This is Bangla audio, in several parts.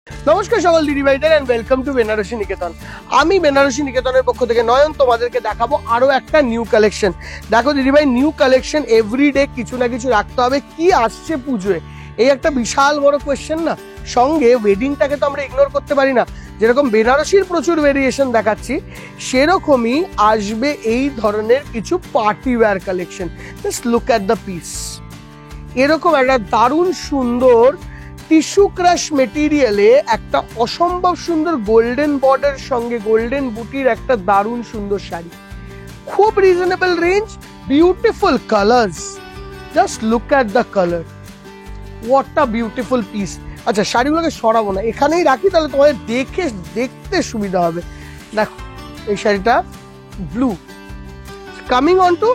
নমস্কার সকল দিদি ভাইদের এন্ড ওয়েলকাম টু বেনারসি নিকেতন। আমি বেনারসি নিকেতনের পক্ষ থেকে নয়ন তোমাদেরকে দেখাবো আরো একটা নিউ কালেকশন। দেখো দিদি ভাই, নিউ কালেকশন এভরিডে কিছু না কিছু রাখতে হবে। কি আসছে পুজোয়, এই একটা বিশাল বড় কোয়েশ্চেন না। সঙ্গে ওয়েডিংটাকে তো আমরা ইগনোর করতে পারি না। যেরকম বেনারসির প্রচুর ভেরিয়েশন দেখাচ্ছি, সেরকমই আসবে এই ধরনের কিছু party wear collection. Just look at the piece. এরকম একটা দারুণ সুন্দর টিস্যু ক্রাশ মেটেরিয়ালে একটা অসম্ভব সুন্দর গোল্ডেন বর্ডার সঙ্গে গোল্ডেন বুটির একটা দারুণ সুন্দর শাড়ি। খুব reasonable range, beautiful colours. Just look at the colour, what a beautiful piece. আচ্ছা, শাড়িগুলোকে সরাবো না, এখানেই রাখি, তাহলে তোমাদের দেখতে সুবিধা হবে। দেখো এই শাড়িটা blue, coming on to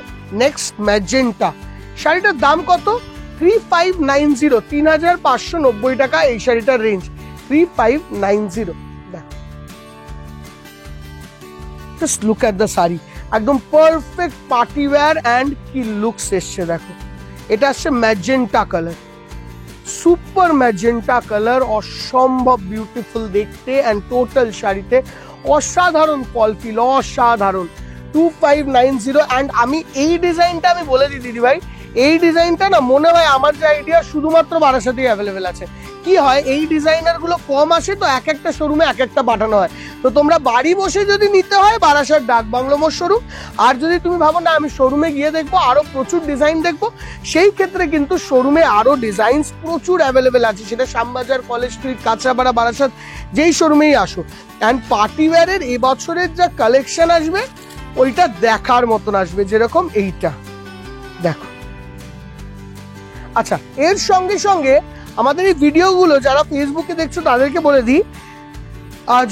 next magenta. শাড়িটার দাম কত? 3590, 3590 টাকা এই শাড়িটার range. 3590। Just look at the sari, একদম পারফেক্ট পার্টি ওয়্যার অ্যান্ড কি লুকস এসছে দেখো। এটা আসছে magenta colour, super magenta colour, অসম্ভব বিউটিফুল দেখতে অ্যান্ড টোটাল শাড়িতে অসাধারণ ফল ফিল, অসাধারণ। 2590। অ্যান্ড আমি এই ডিজাইনটা আমি বলে দিই দিদি ভাই, এই ডিজাইনটা না মনে হয় আমার যে আইডিয়া শুধুমাত্র বারাসাতেই অ্যাভেলেবেল আছে। কি হয়, এই ডিজাইনার গুলো কম আসে তো এক একটা শোরুমে এক একটা পাঠানো হয়। তো তোমরা বাড়ি বসে যদি নিতে হয় বারাসাত ডাক বাংলো মোড় শোরুম, আর যদি তুমি ভাবো না আমি শোরুমে গিয়ে দেখবো আরো প্রচুর ডিজাইন দেখবো, সেই ক্ষেত্রে কিন্তু শোরুমে আরো ডিজাইন প্রচুর অ্যাভেলেবেল আছে। সেটা শ্যামবাজার, কলেজ স্ট্রিট, কাঁচরাপাড়া, বারাসাত, যেই শোরুমেই আসো। অ্যান্ড পার্টি ওয়্যারের এবছরের যা কালেকশন আসবে ওইটা দেখার মতন আসবে, যেরকম এইটা দেখো। আচ্ছা, এর সঙ্গে সঙ্গে আমাদের এই ভিডিওগুলো যারা ফেসবুকে দেখছো তাদেরকে বলে দিই,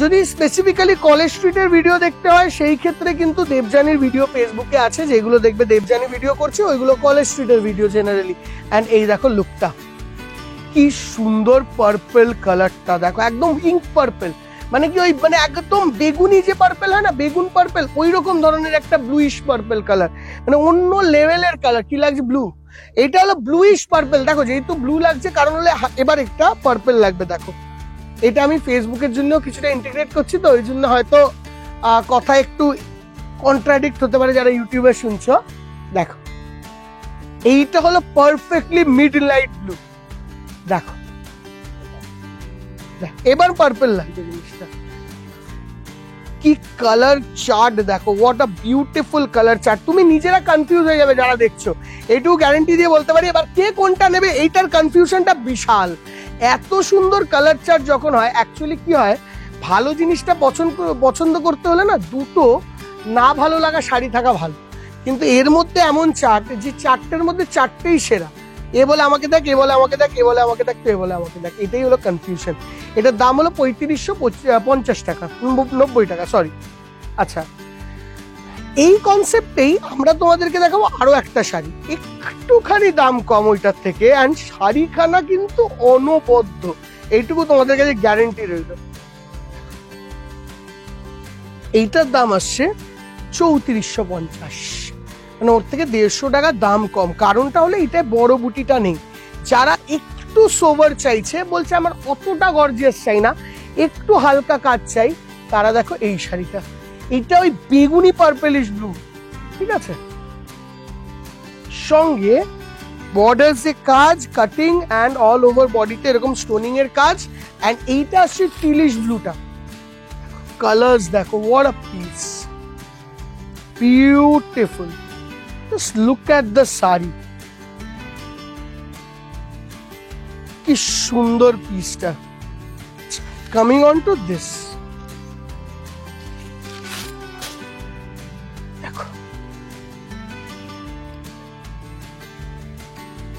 যদি স্পেসিফিক্যালি কলেজ স্ট্রিটের ভিডিও দেখতে হয় সেই ক্ষেত্রে কিন্তু দেবযানীর ভিডিও ফেসবুকে আছে, যেগুলো দেখবে দেবযানী ভিডিও করছে ওইগুলো কলেজ স্ট্রিটের ভিডিও জেনারেলি। অ্যান্ড এই দেখো লুকটা, কি সুন্দর পার্পল কালারটা দেখো, একদম ইঙ্ক পার্পল, মানে কি ওই মানে একদম বেগুনি যে পার্পল হয় না, বেগুন পার্পল, ওই রকম ধরনের একটা ব্লুইশ পার্পল কালার, মানে অন্য লেভেলের কালার। কি লাগছে? ব্লু। এটা হলো ব্লুইশ পার্পল। দেখো যেহেতু ব্লু লাগছে, কারণ হলে এবার একটা পার্পল লাগবে। দেখো এটা আমি ফেসবুকের জন্য কিছুটা ইন্টিগ্রেট করছি, তো ওই জন্য হয়তো কথা একটু কন্ট্রাডিক্ট হতে পারে যারা ইউটিউবে শুনছো। দেখো এইটা হলো পারফেক্টলি মিড লাইট ব্লু। দেখো এবার পার্পল লাগছে জিনিসটা। কি কালার চার্ট দেখো, what a beautiful colour chart. তুমি নিজেরা কনফিউজ হয়ে যাবে যারা দেখছো, এইটুকু গ্যারান্টি দিয়ে বলতে পারি। এবার কে কোনটা নেবে এইটার কনফিউশনটা বিশাল। এত সুন্দর কালার চার্ট যখন হয়, অ্যাকচুয়ালি কি হয়, ভালো জিনিসটা পছন্দ করতে হলে না দুটো না ভালো লাগা শাড়ি থাকা ভালো। কিন্তু এর মধ্যে এমন চার্ট, যে চারটের মধ্যে চারটেই সেরা। এ বলে আমাকে দেখ, এ বলে আমাকে দেখ, এ বলে আমাকে দেখ, এ বলে আমাকে দেখ, এটাই হলো কনফিউশন। এটার দাম হলো 3550 টাকা, 90 টাকা, সরি। আচ্ছা, এই কনসেপ্টেই আমরা তোমাদেরকে দেখাবো আরো একটা শাড়ি, একটুখানি দাম কম ওইটার থেকে, অ্যান্ড শাড়িখানা কিন্তু অনবদ্য, এইটুকু তোমাদের কাছে গ্যারেন্টি রইল। এইটার দাম আসছে 3450, মানে ওর থেকে 150 টাকা দাম কম। কারণটা হলো এটায় বড় বুটিটা নেই। যারা একটু সোবার চাইছে, বলছে আমার অতটা গর্জিয়াস চাই না, একটু হালকা কাজ চাই, তারা দেখো এই শাড়িটা। এটা ওই বেগুনি পার্পলিশ ব্লু, ঠিক আছে, সঙ্গে বর্ডার্স এর কাজ, কাটিং অ্যান্ড অল ওভার বডিতে এরকম স্টোনিং এর কাজ। অ্যান্ড এইটা আসছে টিলিশ ব্লুটা। কালার্স দেখো, what a piece, beautiful. Just look at the sari, কি সুন্দর পিসটা। কামিং অন টু দিস, দেখো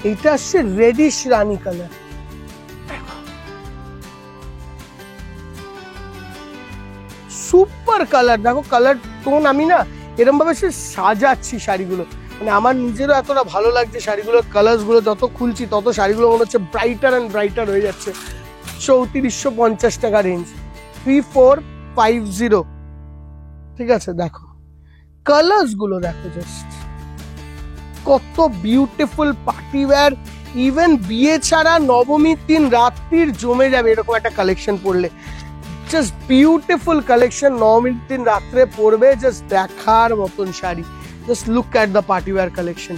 এইটা আসছে রেডিশ রানী কালার। সুপার কালার দেখো, কালার টোন। আমি না এরকম ভাবে সে সাজাচ্ছি শাড়িগুলো, মানে আমার নিজেরও এতটা ভালো লাগছে শাড়িগুলোর কালার্স গুলো। যত খুলছি তত শাড়িগুলো মনে হচ্ছে ব্রাইটার অ্যান্ড ব্রাইটার হয়ে যাচ্ছে। 3450 টাকা রেঞ্জ, 3450, ঠিক আছে। দেখো কালার্স গুলো দেখো, জাস্ট কত বিউটিফুল পার্টি ওয়্যার। ইভেন বিয়ে ছাড়া নবমীর দিন রাত্রির জমে যাবে এরকম একটা কালেকশন পরলে। জাস্ট বিউটিফুল কালেকশন, নবমীর দিন রাত্রে পরবে, জাস্ট দেখার মতন sari. Just look at the party wear collection,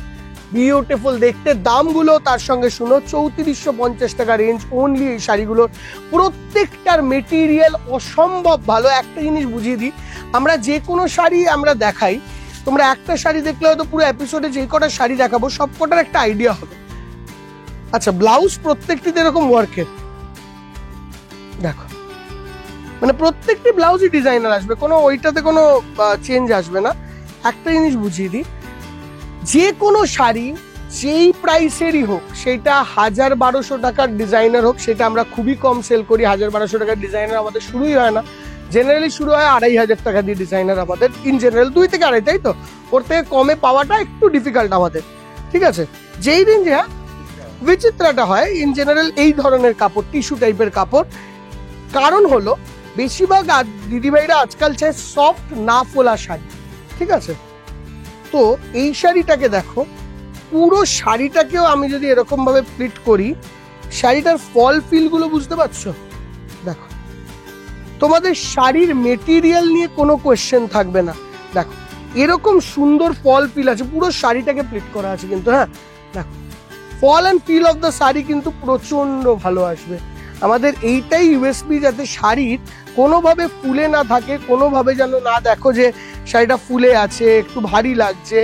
beautiful দেখতে। দামগুলো তার সঙ্গে শুনো, 3450 টাকা রেঞ্জ অনলি এই শাড়িগুলোর। প্রত্যেকটার মেটেরিয়াল অসম্ভব ভালো। একটা জিনিস বুঝিয়ে দিই, আমরা যে কোনো শাড়ি আমরা দেখাই, তোমরা একটা শাড়ি দেখলে হয়তো পুরো এপিসোডে যে কটা শাড়ি দেখাবো সব কটার একটা আইডিয়া হবে। আচ্ছা, ব্লাউজ প্রত্যেকটিতে এরকম ওয়ার্কের, দেখো মানে প্রত্যেকটি ব্লাউজই ডিজাইনার আসবে, কোনো ওইটাতে কোনো চেঞ্জ আসবে না। একটা জিনিস বুঝিয়ে দিই, যে কোনো শাড়ি যেই প্রাইসেরই হোক, সেটা 1000-1200 টাকার ডিজাইনার হোক, সেটা আমরা খুবই কম সেল করি। 1000-1200 টাকার ডিজাইনার আমাদের শুরুই হয় না, জেনারেলি শুরু হয় 2500 টাকা দিয়ে ডিজাইনার আমাদের। ইন জেনারেল 2 থেকে 2.5, তাই তো? ওর থেকে কমে পাওয়াটা একটু ডিফিকাল্ট আমাদের, ঠিক আছে? যেই দিন যে বিচিত্রটা হয় ইন জেনারেল এই ধরনের কাপড়, টিস্যু টাইপের কাপড়। কারণ হলো বেশিরভাগ দিদিভাইরা আজকাল চায় সফট না ফোলা শাড়ি, ঠিক আছে? তো এই শাড়িটাকে দেখো, পুরো শাড়িটাকেও আমি যদি এরকম ভাবে প্লিট করি, শাড়িটার ফল ফিল গুলো বুঝতে পারছো? দেখো, তোমাদের শাড়ির মেটেরিয়াল নিয়ে কোনো কোয়েশ্চেন থাকবে না। দেখো এরকম সুন্দর ফল ফিল আছে, পুরো শাড়িটাকে প্লিট করা আছে কিন্তু। হ্যাঁ দেখো, fall and feel of the sari কিন্তু প্রচন্ড ভালো আসবে। আমাদের এইটাই ইউএসপি, যাতে শাড়ির কোনোভাবে ফুলে না থাকে, কোনোভাবে যেন না দেখো যে শাড়িটা ফুলে আছে, একটু ভারী লাগছে,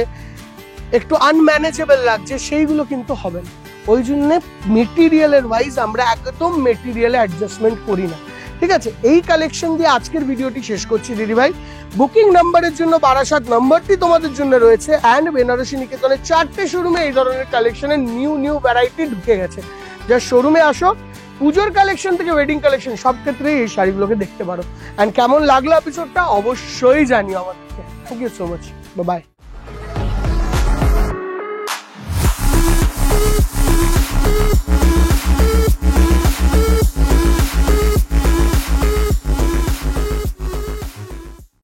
একটু আনম্যানেজেবল লাগছে, সেইগুলো কিন্তু হবে না। ওই জন্য মেটেরিয়ালের ওয়াইজ আমরা একদম মেটেরিয়ালে অ্যাডজাস্টমেন্ট করি না, ঠিক আছে? এই কালেকশন দিয়ে আজকের ভিডিওটি শেষ করছি দিদিভাই। বুকিং নাম্বারের জন্য বারাসাত নাম্বারটি তোমাদের জন্য রয়েছে। অ্যান্ড বেনারসি নিকেতনের 4টে শোরুমে এই ধরনের কালেকশনের নিউ ভ্যারাইটি ঢুকে গেছে। যা শোরুমে আসো, পুজোর কালেকশন থেকে ওয়েডিং কালেকশন সব ক্ষেত্রেই এই শাড়িগুলোকে দেখতে পারো। অ্যান্ড কেমন লাগলো এপিসোডটা অবশ্যই জানিও আমাদেরকে। Thank you so much, by.